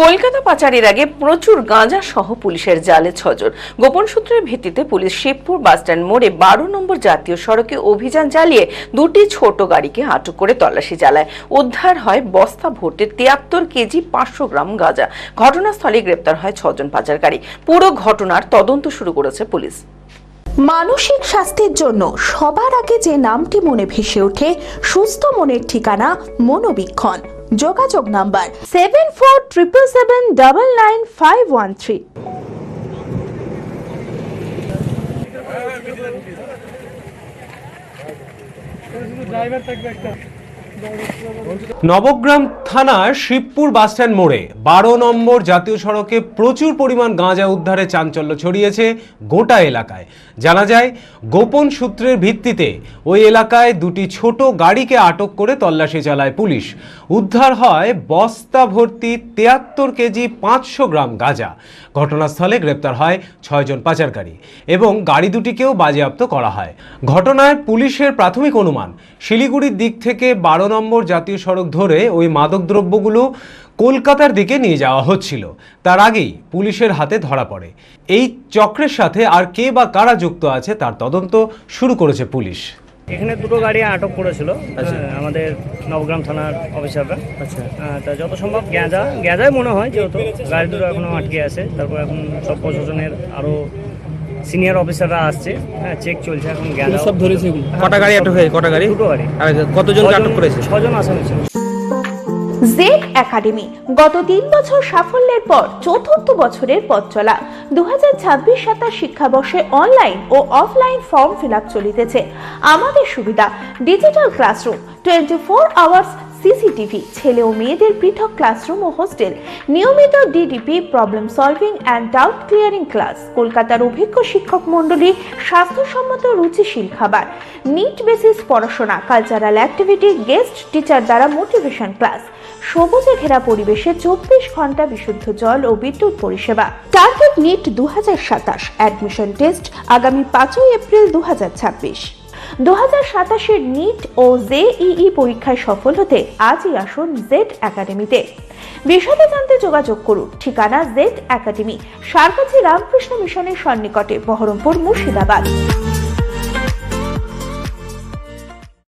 কলকাতা পাচারের আগে প্রচুর গাঁজা সহ পুলিশের জালে 6 জন। গোপন সূত্রের ভিত্তিতে পুলিশ শিবপুর বাসস্ট্যান্ড মোড়ে 12 নম্বর জাতীয় সড়কে অভিযান চালিয়ে দুটি ছোট গাড়িকে আটক করে তল্লাশি চালায়। উদ্ধার হয় বস্তা ভর্তি 73 কেজি 500 গ্রাম গাঁজা। ঘটনাস্থলে গ্রেপ্তার হয় 6 জন পাচারকারী। পুরো ঘটনার তদন্ত শুরু করেছে পুলিশ। মানসিক স্বাস্থ্যের জন্য সবার আগে যে নামটি মনে ভেসে ওঠে, সুস্থ মনের ঠিকানা মনোবীক্ষণ। যোগাযোগ নাম্বার 7477799513। নবগ্রাম থানার শিবপুর বাসস্ট্যান্ড মোড়ে 12 নম্বর জাতীয় সড়কে প্রচুর পরিমাণ গাঁজা উদ্ধারে চাঞ্চল্য ছড়িয়েছে গোটা এলাকায়। জানা যায়, গোপন সূত্রের ভিত্তিতে ওই এলাকায় দুটি ছোট গাড়িকে আটক করে তল্লাশি চালায় পুলিশ। উদ্ধার হয় বস্তা ভর্তি 73 কেজি 500 গ্রাম গাঁজা। ঘটনাস্থলে গ্রেপ্তার হয় 6 জন পাচারকারী এবং গাড়ি দুটিকেও বাজেয়াপ্ত করা হয়। ঘটনায় পুলিশের প্রাথমিক অনুমান, শিলিগুড়ির দিক থেকে 12 নম্বর জাতীয় সড়ক ধরে ওই মাদকদ্রব্যগুলো কলকাতার দিকে নিয়ে যাওয়া হচ্ছিল। তার আগেই পুলিশের হাতে ধরা পড়ে। এই চক্রের সাথে আর কে বা কারা যুক্ত আছে তার তদন্ত শুরু করেছে পুলিশ। এখানে দুটো গাড়ি আটক করেছিল আমাদের নবগ্রাম থানার অফিসাররা। তা যত সম্ভব গ্যাঁজায় মনে হয়, যেহেতু গাড়ি দুটো এখনো আটকে আছে। তারপর এখন সব প্রশাসনের আরো সিনিয়র অফিসাররা আসছে, চেক চলছে এখন। গ্যাঁজা সব ধরেছে। কটা গাড়ি আটক হয়েছে? কটা গাড়ি? দুটো গাড়ি। আর কতজনকে আটক করেছে? 6 জন আসামি ছিল। জেড একাডেমি গত 3 বছর সাফল্যের পর চতুর্থ বছরের পথ চলা। 2026-27 শিক্ষাবর্ষে অনলাইন ও অফলাইন ফর্ম ফিল আপ চলিতেছে। আমাদের সুবিধা ডিজিটাল ক্লাসরুম, 24 আওয়ার্স সিসিটিভি, ছেলে ও মেয়েদের পৃথক ক্লাসরুম ও হোস্টেল, নিয়মিত DDP, problem solving and doubt clearing class, কলকাতার অভিজ্ঞ শিক্ষক মন্ডলী, স্বাস্থ্যসম্মত রুচিশীল খাবার, নিট বেসিস পড়াশোনা, কালচারাল অ্যাক্টিভিটি, গেস্ট টিচার দ্বারা মোটিভেশন ক্লাস, সবুজে ঘেরা পরিবেশে 24 ঘন্টা বিশুদ্ধ জল ও বিদ্যুৎ পরিষেবা। টার্গেট নিট 2027, অ্যাডমিশন টেস্ট আগামী 5 এপ্রিল 2026। 2027-এর নিট ও জেইই পরীক্ষায় সফল হতে আজই আসুন জেড একাডেমিতে। বিশদে জানতে যোগাযোগ করুন। ঠিকানা জেড একাডেমি, সারকাছি রামকৃষ্ণ মিশনের সন্নিকটে, বহরমপুর, মুর্শিদাবাদ।